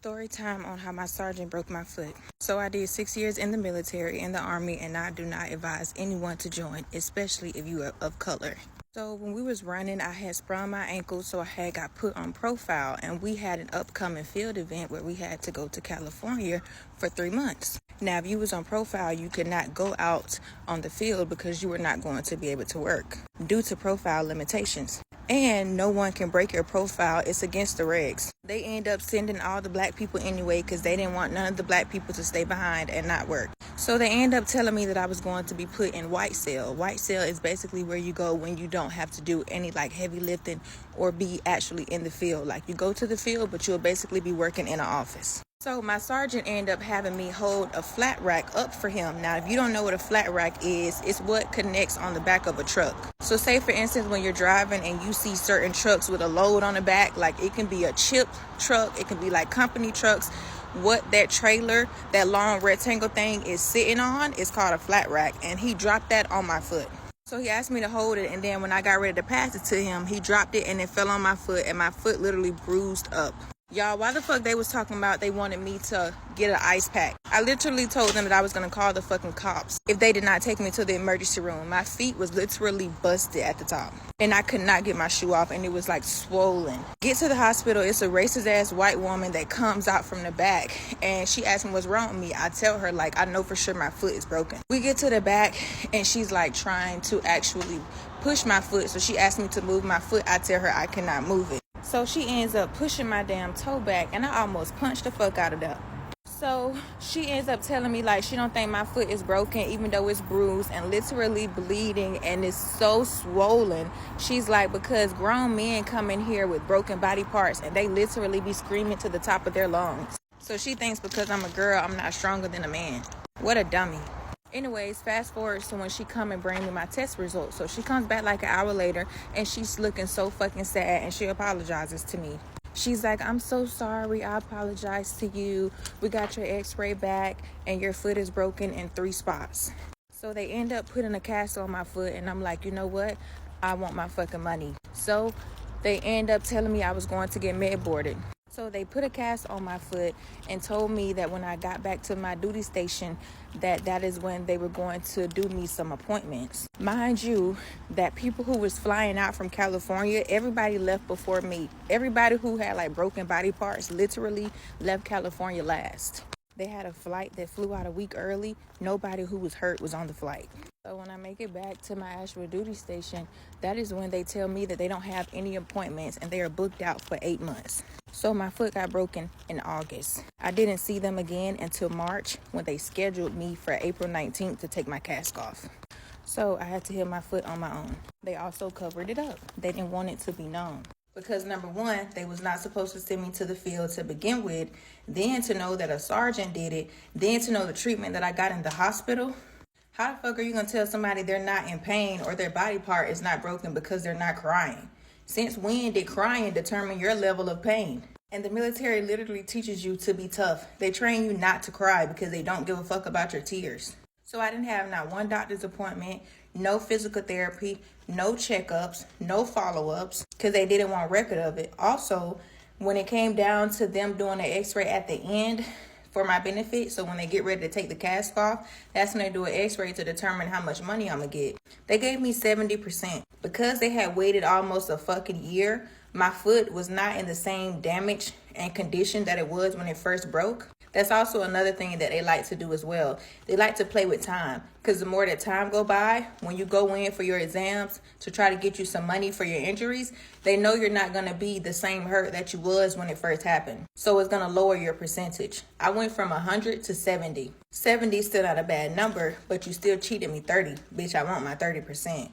Story time on how my sergeant broke my foot. So I did 6 years in the military, in the army, and I do not advise anyone to join, especially if you are of color. So when we was running, I had sprained my ankle, so I had got put on profile, and we had an upcoming field event where we had to go to California for 3 months. Now, if you was on profile, you could not go out on the field because you were not going to be able to work due to profile limitations. And no one can break your profile. It's against the regs. They end up sending all the black people anyway because they didn't want none of the black people to stay behind and not work. So they end up telling me that I was going to be put in white cell. White cell is basically where you go when you don't have to do any heavy lifting or be actually in the field. Like you go to the field, but you'll basically be working in an office. So my sergeant ended up having me hold a flat rack up for him. Now, if you don't know what a flat rack is, it's what connects on the back of a truck. So say, for instance, when you're driving and you see certain trucks with a load on the back, like it can be a chip truck, it can be like company trucks. What that trailer, that long rectangle thing is sitting on is called a flat rack. And he dropped that on my foot. So he asked me to hold it. And then when I got ready to pass it to him, he dropped it and it fell on my foot. And my foot literally bruised up. Y'all, why the fuck they was talking about they wanted me to get an ice pack? I literally told them that I was going to call the fucking cops if they did not take me to the emergency room. My feet was literally busted at the top. And I could not get my shoe off and it was swollen. Get to the hospital, it's a racist ass white woman that comes out from the back. And she asked me what's wrong with me. I tell her I know for sure my foot is broken. We get to the back and she's trying to actually push my foot. So she asked me to move my foot. I tell her I cannot move it. So she ends up pushing my damn toe back and I almost punched the fuck out of that. So she ends up telling me she don't think my foot is broken even though it's bruised and literally bleeding and it's so swollen. She's because grown men come in here with broken body parts and they literally be screaming to the top of their lungs. So she thinks because I'm a girl, I'm not stronger than a man. What a dummy. Anyways, fast forward to when she come and bring me my test results. So she comes back an hour later and she's looking so fucking sad and she apologizes to me. She's I'm so sorry. I apologize to you. We got your x-ray back and your foot is broken in 3 spots. So they end up putting a cast on my foot and I'm you know what? I want my fucking money. So they end up telling me I was going to get med boarded. So they put a cast on my foot and told me that when I got back to my duty station, that is when they were going to do me some appointments. Mind you, that people who was flying out from California, everybody left before me. Everybody who had broken body parts literally left California last. They had a flight that flew out a week early. Nobody who was hurt was on the flight. So when I make it back to my actual duty station, that is when they tell me that they don't have any appointments and they are booked out for 8 months. So my foot got broken in August. I didn't see them again until March when they scheduled me for April 19th to take my cast off. So I had to heal my foot on my own. They also covered it up. They didn't want it to be known. Because number one, they was not supposed to send me to the field to begin with. Then to know that a sergeant did it. Then to know the treatment that I got in the hospital. How the fuck are you going to tell somebody they're not in pain or their body part is not broken because they're not crying? Since when did crying determine your level of pain? And the military literally teaches you to be tough. They train you not to cry because they don't give a fuck about your tears. So I didn't have not one doctor's appointment, no physical therapy, no checkups, no follow-ups because they didn't want record of it. Also, when it came down to them doing an x-ray at the end for my benefit, so when they get ready to take the cast off, that's when they do an x-ray to determine how much money I'm going to get. They gave me 70%. Because they had waited almost a fucking year, my foot was not in the same damage and condition that it was when it first broke. That's also another thing that they like to do as well. They like to play with time because the more that time go by, when you go in for your exams to try to get you some money for your injuries, they know you're not going to be the same hurt that you was when it first happened. So it's going to lower your percentage. I went from 100 to 70. 70 is still not a bad number, but you still cheated me 30. Bitch, I want my 30%.